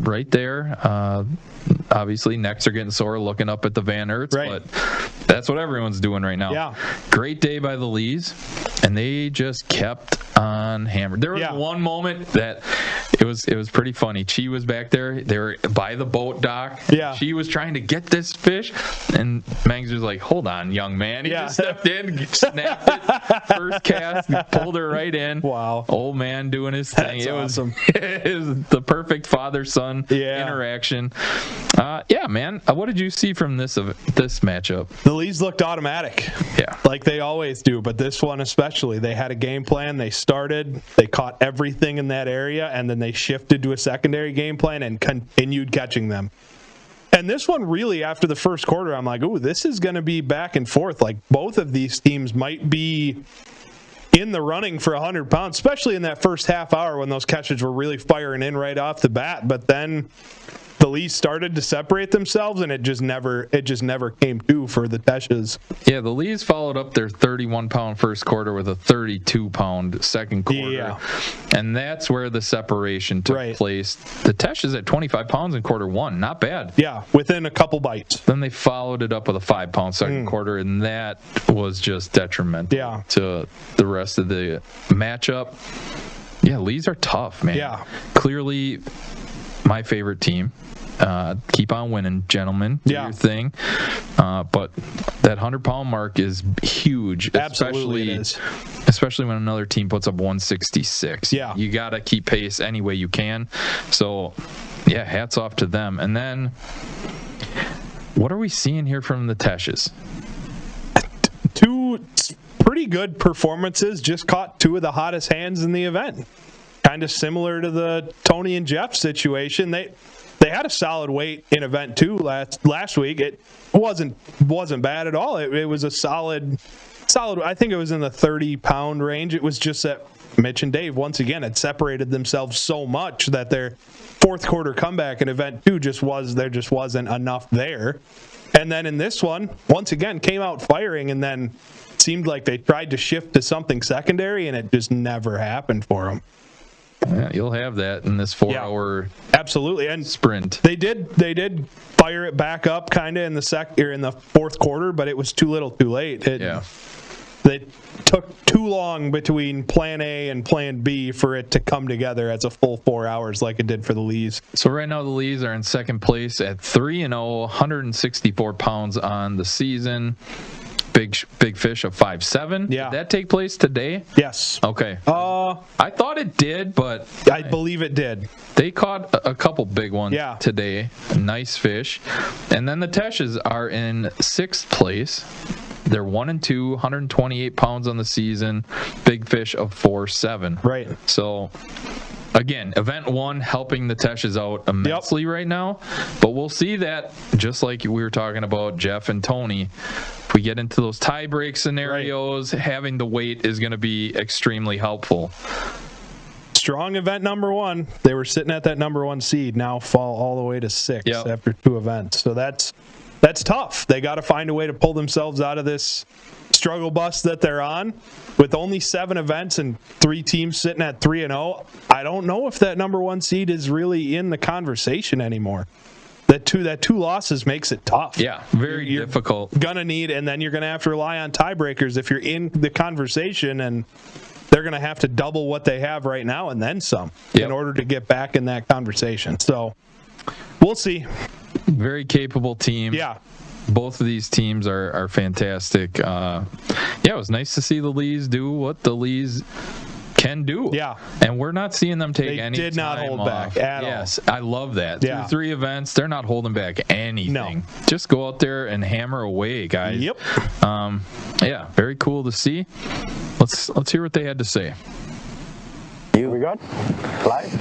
Right there. Obviously, necks are getting sore looking up at the Van Aerts, but that's what everyone's doing right now. Yeah. Great day by the Lees, and they just kept on hammering. There was one moment that it was pretty funny. Chi was back there. They were by the boat dock. Yeah. She was trying to get this fish, and Mangs was like, "Hold on, young man." He just stepped in, snapped it, first cast, pulled her right in. Wow. Old man doing his thing. That's awesome. It was the perfect father-son interaction. Yeah, man. What did you see from this matchup? The Lees looked automatic. Yeah. Like they always do, but this one especially. They had a game plan. They started. They caught everything in that area, and then they shifted to a secondary game plan and continued catching them. And this one really, after the first quarter, I'm like, ooh, this is going to be back and forth. Like both of these teams might be in the running for 100 pounds, especially in that first half hour when those catches were really firing in right off the bat. But then the Lees started to separate themselves, and it just never came to for the Teshes. Yeah, the Lees followed up their 31-pound first quarter with a 32-pound second quarter. Yeah. And that's where the separation took place. The Teshes at 25 pounds in quarter one, not bad. Yeah, within a couple bites. Then they followed it up with a 5-pound second quarter, and that was just detrimental to the rest of the matchup. Yeah, Lees are tough, man. Yeah. Clearly my favorite team. Keep on winning, gentlemen. Do your thing. But that 100-pound mark is huge. Absolutely it is. Especially when another team puts up 166. Yeah. You got to keep pace any way you can. So, yeah, hats off to them. And then, what are we seeing here from the Teshes? Two pretty good performances. Just caught two of the hottest hands in the event. Kind of similar to the Tony and Jeff situation. They had a solid weight in event 2 last week. It wasn't bad at all. It was a solid. I think it was in the 30-pound range. It was just that Mitch and Dave once again had separated themselves so much that their fourth quarter comeback in event 2 just wasn't enough there. And then in this one, once again came out firing, and then it seemed like they tried to shift to something secondary, and it just never happened for them. Yeah, you'll have that in this 4-hour absolutely and sprint. They did fire it back up kind of in the fourth quarter, but it was too little, too late. They took too long between Plan A and Plan B for it to come together as a full 4 hours like it did for the Lees. So right now the Lees are in second place at 3-0, 164 pounds on the season. Big fish of 5.7. Yeah. Did that take place today? Yes. Okay. I thought it did, but I believe it did. They caught a couple big ones today. Nice fish. And then the Teshes are in sixth place. They're 1-2, 128 pounds on the season. Big fish of 4.7. Right. So again, event 1 helping the Teshes out immensely right now. But we'll see that, just like we were talking about Jeff and Tony, if we get into those tie break scenarios, having the weight is going to be extremely helpful. Strong event number 1. They were sitting at that number 1 seed, now fall all the way to 6 after 2 events. So that's tough. They got to find a way to pull themselves out of this struggle bus that they're on. With only 7 events and 3 teams sitting at 3-0, I don't know if that number 1 seed is really in the conversation anymore. That two losses makes it tough. Yeah, you're difficult. Gonna need, and then you're gonna have to rely on tiebreakers if you're in the conversation, and they're gonna have to double what they have right now and then some in order to get back in that conversation. So we'll see. Very capable team. Yeah. Both of these teams are fantastic. It was nice to see the Lees do what the Lees can do. Yeah. And we're not seeing them take any time did not hold off. back at all. Yes, I love that. Yeah. Through 3 events, they're not holding back anything. No. Just go out there and hammer away, guys. Yep. Yeah, very cool to see. Let's hear what they had to say. We good? Live?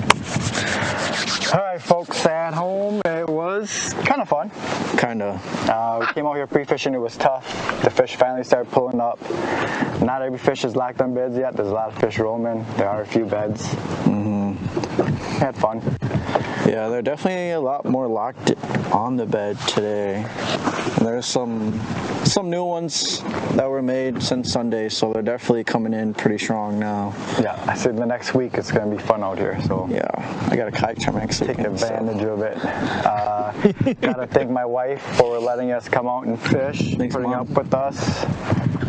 All right, folks at home, it was kind of fun. Kind of. We came out here pre-fishing. It was tough. The fish finally started pulling up. Not every fish is locked on beds yet. There's a lot of fish roaming. There are a few beds. Had fun. Yeah, they're definitely a lot more locked on the bed today. And there's some new ones that were made since Sunday, so they're definitely coming in pretty strong now. Yeah, I said the next week it's going to be fun out here. So yeah, I got a kayak tournament next week. Take advantage of it. Got to thank my wife for letting us come out and fish, putting up with us.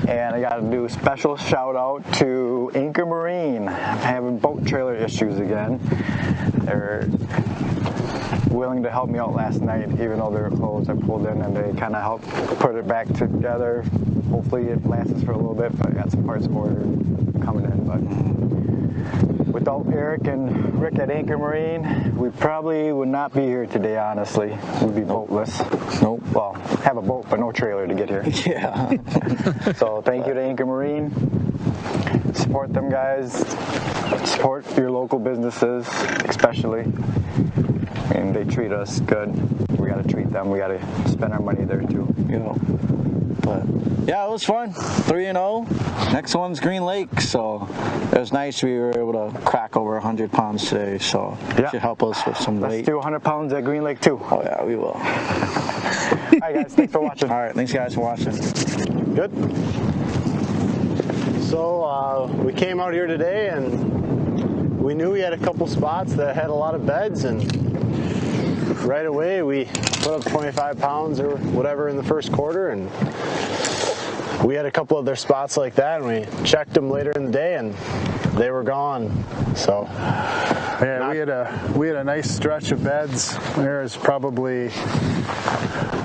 And I got to do a special shout out to Anchor Marine. I'm having boat trailer issues again. They're willing to help me out last night, even though they were closed. I pulled in and they kind of helped put it back together. Hopefully it lasts for a little bit, but I got some parts ordered coming in. But without Eric and Rick at Anchor Marine, we probably would not be here today, honestly. We'd be boatless. Nope. Well, have a boat, but no trailer to get here. Yeah. So thank you to Anchor Marine. Support them guys. Support your local businesses, especially. And they treat us good. We got to treat them. We got to spend our money there too. You know. But yeah, it was fun. 3-0. Next one's Green Lake, so it was nice we were able to crack over 100 pounds today. So it should help us with some weight. Let's do 100 pounds at Green Lake too. Oh yeah, we will. All right, guys. Thanks for watching. All right, thanks guys for watching. Good. So we came out here today and we knew we had a couple spots that had a lot of beds, and right away we put up 25 pounds or whatever in the first quarter, and we had a couple other spots like that, and we checked them later in the day and they were gone. So yeah, we had a nice stretch of beds. There's probably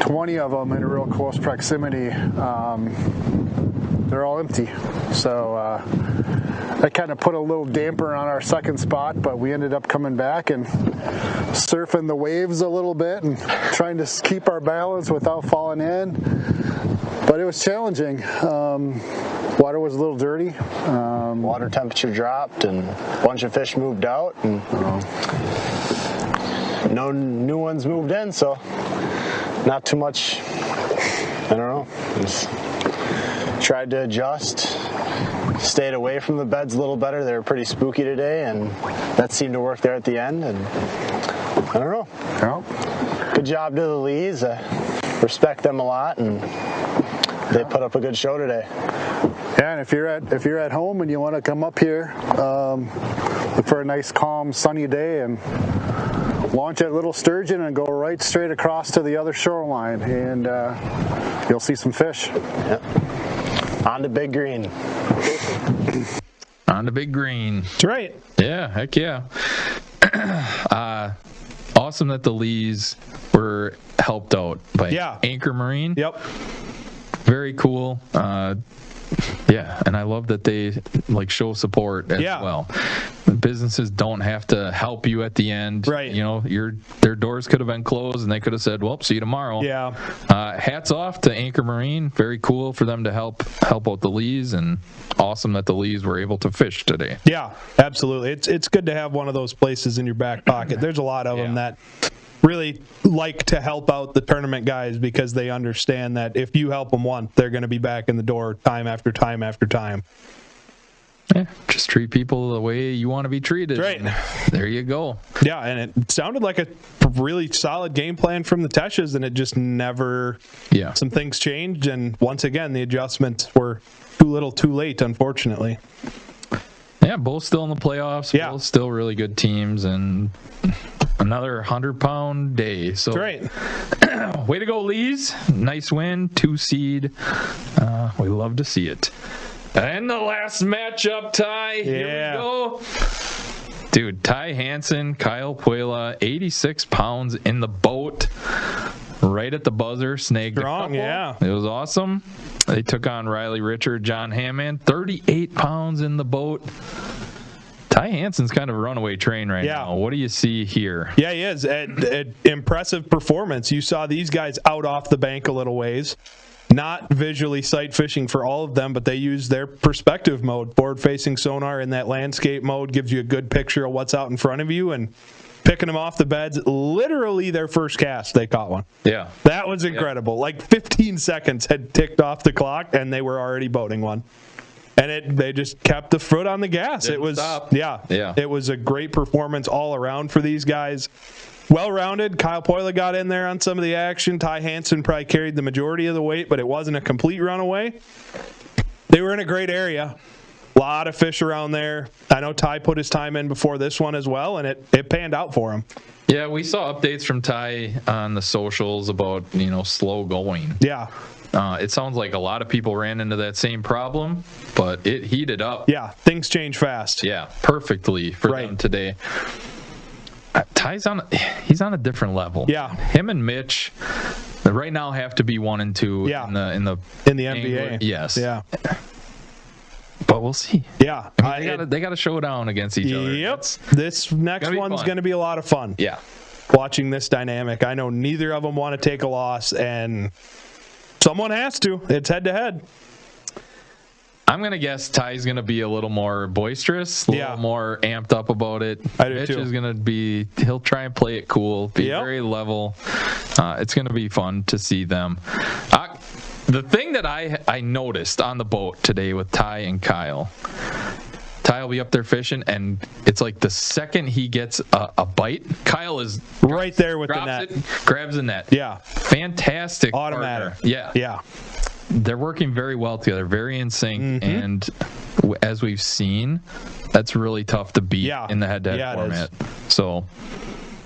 20 of them in a real close proximity. They're all empty. So that kind of put a little damper on our second spot, but we ended up coming back and surfing the waves a little bit and trying to keep our balance without falling in. But it was challenging. Water was a little dirty. Water temperature dropped and a bunch of fish moved out, and no new ones moved in, so not too much. I don't know. Just tried to adjust, stayed away from the beds a little better. They were pretty spooky today, and that seemed to work there at the end. And I don't know. Well, good job to the Lees. Respect them a lot, and they put up a good show today. Yeah, and if you're at home and you want to come up here, look for a nice, calm, sunny day and launch at Little Sturgeon and go right straight across to the other shoreline, and you'll see some fish. Yep. On to Big Green. On to Big Green. That's right. Yeah, heck yeah. Awesome that the Lees were helped out by Anchor Marine. Yep. Very cool. Yeah, and I love that they show support as well. Businesses don't have to help you at the end. Right. You know, their doors could have been closed and they could have said, well, see you tomorrow. Yeah. Hats off to Anchor Marine. Very cool for them to help out the Lees, and awesome that the Lees were able to fish today. Yeah, absolutely. It's good to have one of those places in your back pocket. There's a lot of them that really like to help out the tournament guys because they understand that if you help them once, they're going to be back in the door time after time after time. Yeah, just treat people the way you want to be treated. Right. There you go. Yeah, and it sounded like a really solid game plan from the Teshes, and it just never. Yeah. Some things changed, and once again, the adjustments were too little, too late, unfortunately. Yeah, both still in the playoffs. Yeah. Both still really good teams, and another 100-pound day. So that's right. Way to go, Lees. Nice win, 2 seed. We love to see it. And the last matchup, Ty. Yeah. Here we go. Dude, Ty Hansen, Kyle Puela, 86 pounds in the boat. Right at the buzzer, snagged strong, a couple. yeah. It was awesome. They took on Riley Richard, John Hammond, 38 pounds in the boat. Ty Hansen's kind of a runaway train right now. What do you see here? Yeah, he is. An impressive performance. You saw these guys out off the bank a little ways. Not visually sight fishing for all of them, but they use their perspective mode. Forward-facing sonar in that landscape mode gives you a good picture of what's out in front of you, and picking them off the beds, literally their first cast, they caught one. Yeah. That was incredible. Like 15 seconds had ticked off the clock, and they were already boating one. And they just kept the foot on the gas. Didn't it was stop. Yeah. It was a great performance all around for these guys. Well-rounded. Kyle Puela got in there on some of the action. Ty Hansen probably carried the majority of the weight, but it wasn't a complete runaway. They were in a great area. A lot of fish around there. I know Ty put his time in before this one as well, and it panned out for him. Yeah, we saw updates from Ty on the socials about, slow going. Yeah. It sounds like a lot of people ran into that same problem, but it heated up. Yeah, things change fast. Yeah, perfectly for them today. Ty's he's on a different level. Yeah. Him and Mitch right now have to be 1 and 2 in the NBA. Yes. Yeah. But we'll see. Yeah. They got to show down against each other. Yep. This next one's going to be a lot of fun. Yeah. Watching this dynamic. I know neither of them want to take a loss, and someone has to. It's head-to-head. I'm going to guess Ty's going to be a little more boisterous, a little more amped up about it. I do Mitch too. is going to he'll try and play it cool, be very level. It's going to be fun to see them. The thing that I noticed on the boat today with Ty and Kyle, Ty will be up there fishing, and it's like the second he gets a bite, Kyle is right there with the net. Grabs the net. Yeah. Fantastic. Automatic. Partner. Yeah. Yeah. They're working very well together, very in sync, and as we've seen, that's really tough to beat in the head-to-head format. So,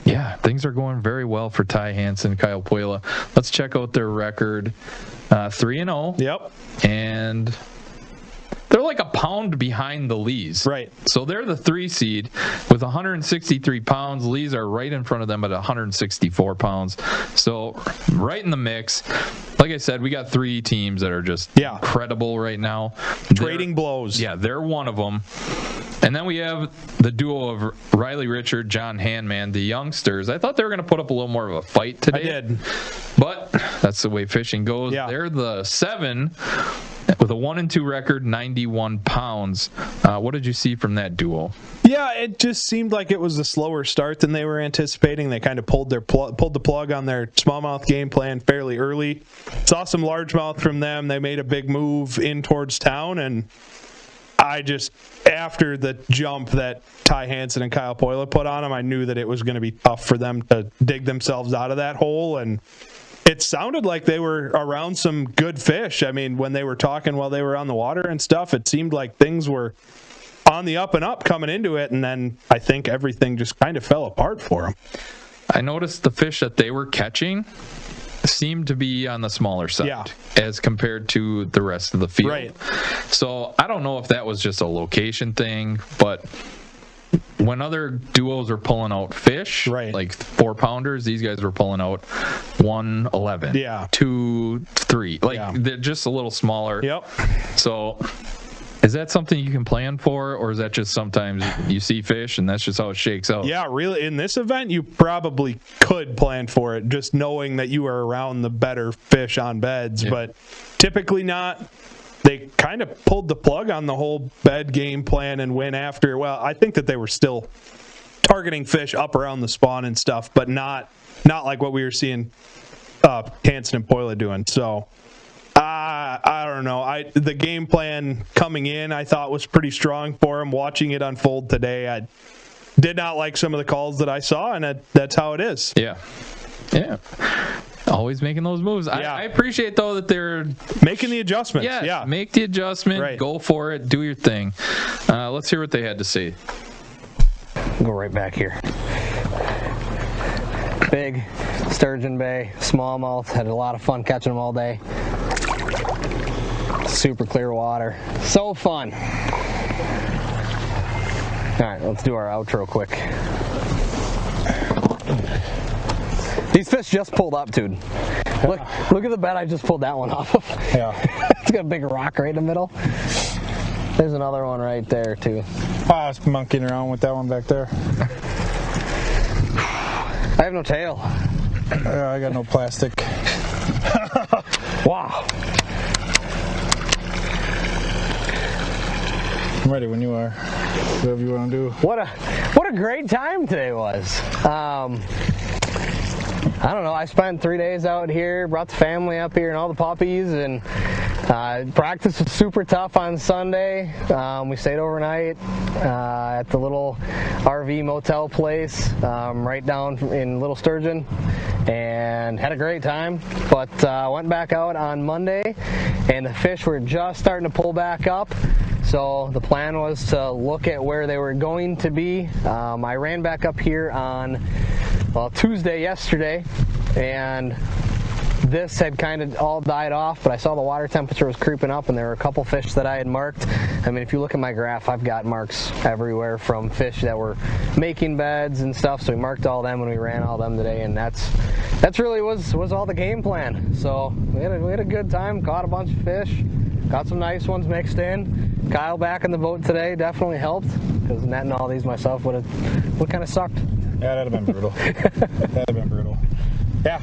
things are going very well for Ty Hansen, Kyle Puela. Let's check out their record. 3-0. Yep. And they're like a pound behind the Lees. Right. So they're the 3 seed with 163 pounds. Lees are right in front of them at 164 pounds. So right in the mix. Like I said, we got 3 teams that are just incredible right now. Trading blows. Yeah, they're one of them. And then we have the duo of Riley Richard, John Handman, the youngsters. I thought they were going to put up a little more of a fight today. I did. But that's the way fishing goes. Yeah. They're the 7 with a 1-2 record, 91 pounds. What did you see from that duo? Yeah, it just seemed like it was a slower start than they were anticipating. They kind of pulled the plug on their smallmouth game plan fairly early. Saw some largemouth from them. They made a big move in towards town, and after the jump that Ty Hansen and Kyle Puela put on them, I knew that it was going to be tough for them to dig themselves out of that hole, and it sounded like they were around some good fish. I mean, when they were talking while they were on the water and stuff, it seemed like things were on the up and up coming into it, and then I think everything just kind of fell apart for them. I noticed the fish that they were catching seemed to be on the smaller side as compared to the rest of the field. Right. So I don't know if that was just a location thing, but when other duos are pulling out fish, like 4-pounders, these guys were pulling out 111, 2, 3. They're just a little smaller. Yep. So is that something you can plan for, or is that just sometimes you see fish and that's just how it shakes out? Yeah, really. In this event, you probably could plan for it, just knowing that you are around the better fish on beds, but typically not. They kind of pulled the plug on the whole bed game plan and went after. Well, I think that they were still targeting fish up around the spawn and stuff, but not like what we were seeing Hansen and Puela doing. So I don't know. The game plan coming in, I thought was pretty strong for him. Watching it unfold today, I did not like some of the calls that I saw, and that's how it is. Yeah. Always making those moves. I appreciate, though, that they're making the adjustments. Yeah, make the adjustment. Go for it. Do your thing. Let's hear what they had to say. Go right back here. Big sturgeon bay, smallmouth. Had a lot of fun catching them all day. Super clear water. So fun. All right, let's do our outro quick. These fish just pulled up, dude. Look at the bed I just pulled that one off of. Yeah. It's got a big rock right in the middle. There's another one right there, too. I was monkeying around with that one back there. I have no tail. I got no plastic. Wow. I'm ready when you are. Whatever you want to do. What a great time today was. I don't know, I spent 3 days out here, brought the family up here and all the puppies, and practice was super tough on Sunday. We stayed overnight at the little RV motel place right down in Little Sturgeon and had a great time, but went back out on Monday and the fish were just starting to pull back up. So the plan was to look at where they were going to be. I ran back up here on Tuesday yesterday, and this had kind of all died off, but I saw the water temperature was creeping up, and there were a couple fish that I had marked. I mean, if you look at my graph, I've got marks everywhere from fish that were making beds and stuff, so we marked all them when we ran all them today, and that's really was all the game plan. So we had a good time, caught a bunch of fish, got some nice ones mixed in. Kyle back in the boat today definitely helped, because netting all these myself would kind of sucked. Yeah, that'd have been brutal. That'd have been brutal. Yeah.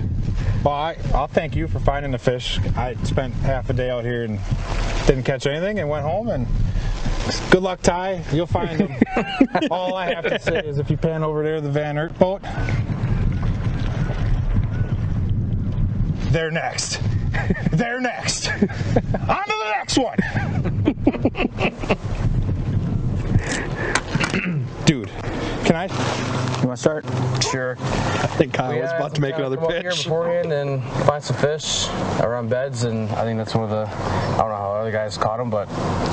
Well, I'll thank you for finding the fish. I spent half a day out here and didn't catch anything and went home, and good luck, Ty. You'll find them. All I have to say is if you pan over there, the Van Aert boat, they're next. They're next. On to the next one. Dude, can I? You want to start? Sure. I think Kyle was about to make another come up here pitch. beforehand and find some fish around beds, and I think that's one of the, I don't know how other guys caught them, but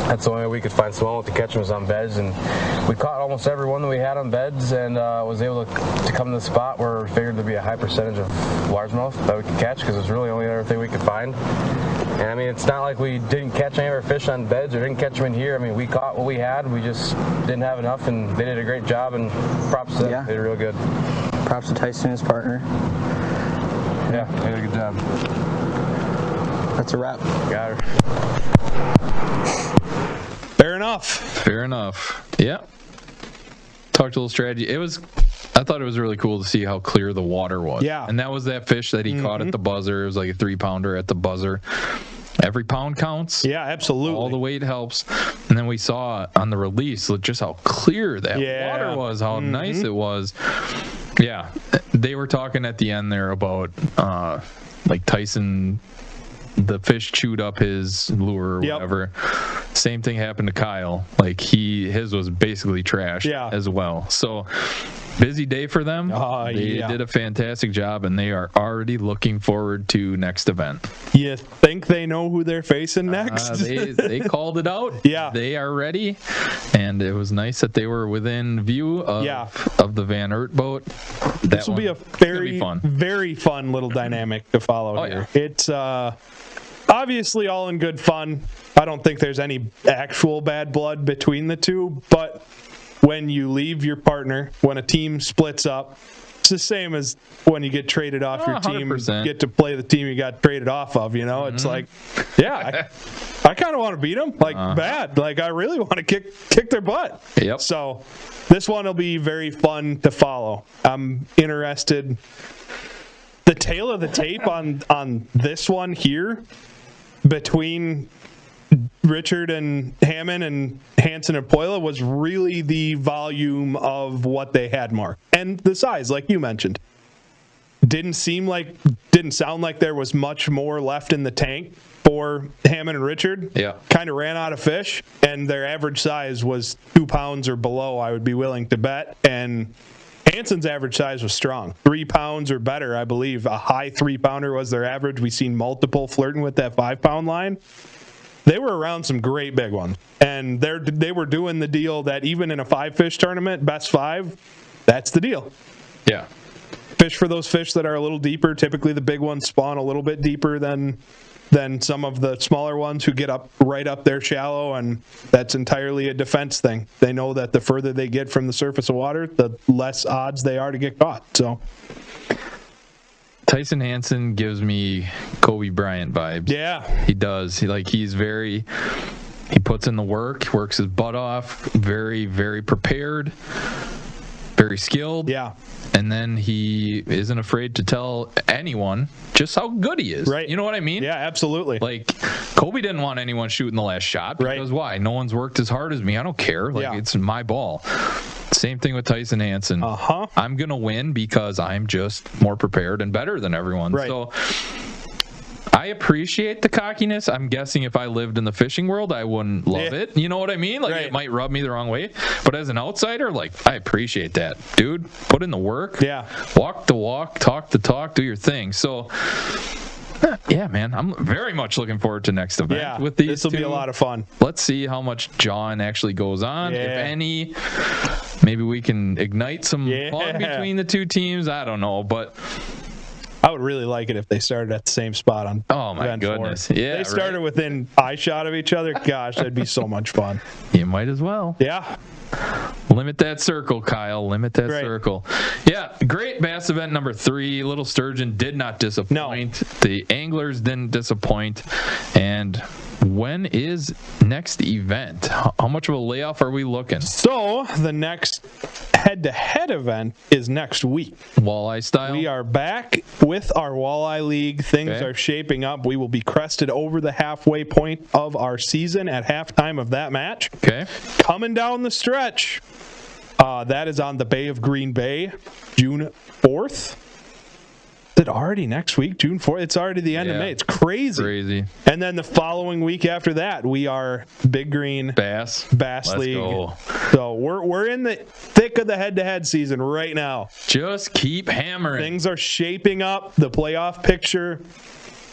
that's the only way we could find smallmouth to catch them was on beds, and we caught almost every one that we had on beds, and was able to come to the spot where we figured there'd be a high percentage of largemouth that we could catch, because it's really the only other thing we could find. And I mean, it's not like we didn't catch any of our fish on beds or didn't catch them in here. I mean, we caught what we had. We just didn't have enough, and they did a great job, and props to them. Yeah. They did real good. Props to Tyson and his partner. Yeah, they did a good job. That's a wrap. Got her. Fair enough. Fair enough. Yeah. Talked a little strategy. I thought it was really cool to see how clear the water was. Yeah. And that was that fish that he caught at the buzzer. It was like a 3-pounder at the buzzer. Every pound counts. Yeah, absolutely. All the weight helps. And then we saw on the release just how clear that water was, how nice it was. Yeah. They were talking at the end there about like Tyson, the fish chewed up his lure or whatever. Same thing happened to Kyle. Like his was basically trash as well. So busy day for them. They did a fantastic job, and they are already looking forward to next event. You think they know who they're facing next? They called it out. Yeah. They are ready, and it was nice that they were within view of the Van Aert boat. This will be a very fun little dynamic to follow here. Yeah. It's obviously all in good fun. I don't think there's any actual bad blood between the two, but when you leave your partner, when a team splits up, it's the same as when you get traded off your team, 100%. get to play the team you got traded off of, you know? It's like, I kind of want to beat them, like bad. Like I really want to kick their butt. Yep. So this one will be very fun to follow. I'm interested. The tail of the tape on this one here between Richard and Hammond and Hansen and Poila was really the volume of what they had marked and the size, like you mentioned. Didn't sound like there was much more left in the tank for Hammond and Richard. Yeah. Kind of ran out of fish, and their average size was 2 pounds or below, I would be willing to bet. And Hansen's average size was strong, 3 pounds or better, I believe. A high 3-pounder was their average. We've seen multiple flirting with that 5-pound line. They were around some great big ones, and they were doing the deal that even in a 5-fish tournament, best 5, that's the deal. Yeah. Fish for those fish that are a little deeper. Typically, the big ones spawn a little bit deeper than some of the smaller ones who get right up there shallow, and that's entirely a defense thing. They know that the further they get from the surface of water, the less odds they are to get caught. So Tyson Hansen gives me Kobe Bryant vibes. Yeah. He does. He puts in the work, works his butt off, very, very prepared, very skilled. Yeah. And then he isn't afraid to tell anyone just how good he is. Right. You know what I mean? Yeah, absolutely. Like, Kobe didn't want anyone shooting the last shot because why? No one's worked as hard as me. I don't care. Like, it's my ball. Same thing with Tyson Hansen. I'm going to win because I'm just more prepared and better than everyone. Right. So I appreciate the cockiness. I'm guessing if I lived in the fishing world, I wouldn't love it. You know what I mean? Like, it might rub me the wrong way. But as an outsider, like, I appreciate that. Dude, put in the work. Yeah. Walk the walk, talk the talk, do your thing. So Yeah, man, I'm very much looking forward to next event. Yeah, with these this will be a lot of fun. Let's see how much jawing actually goes on, if any. Maybe we can ignite some fun between the two teams. I don't know, but I would really like it if they started at the same spot on. Oh my goodness! Yeah, they started within eye shot of each other. Gosh, that'd be so much fun. You might as well. Yeah. Limit that circle, Kyle. Limit that circle. Yeah, great bass event number 3. Little Sturgeon did not disappoint. No. The anglers didn't disappoint. And when is next event? How much of a layoff are we looking? So the next head-to-head event is next week. Walleye style? We are back with our Walleye League. Things are shaping up. We will be crested over the halfway point of our season at halftime of that match. Okay. Coming down the stretch. That is on the Bay of Green Bay, June 4th. Is it already next week, June 4th? It's already the end of May. It's crazy. And then the following week after that, we are Big Green Bass League. Go. So we're in the thick of the head-to-head season right now. Just keep hammering. Things are shaping up. The playoff picture,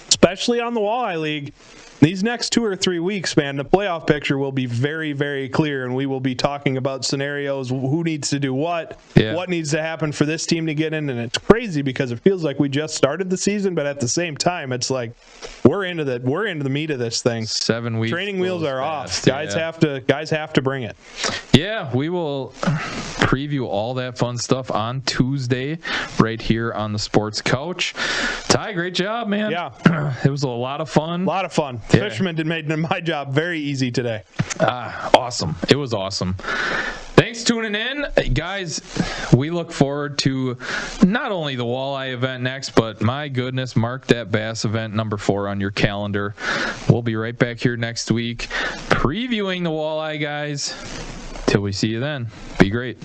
especially on the Walleye League. These next 2 or 3 weeks, man, the playoff picture will be very, very clear, and we will be talking about scenarios, who needs to do what needs to happen for this team to get in, and it's crazy because it feels like we just started the season, but at the same time, it's like we're into the meat of this thing. 7 weeks. Training wheels are off. Guys have to bring it. Yeah, we will preview all that fun stuff on Tuesday right here on the Sports Couch. Ty, great job, man. Yeah. It was a lot of fun. Yeah. Fisherman made my job very easy today. Awesome. It was awesome. Thanks for tuning in. Guys, we look forward to not only the walleye event next, but my goodness, mark that bass event number 4 on your calendar. We'll be right back here next week previewing the walleye, guys. Till we see you then, be great.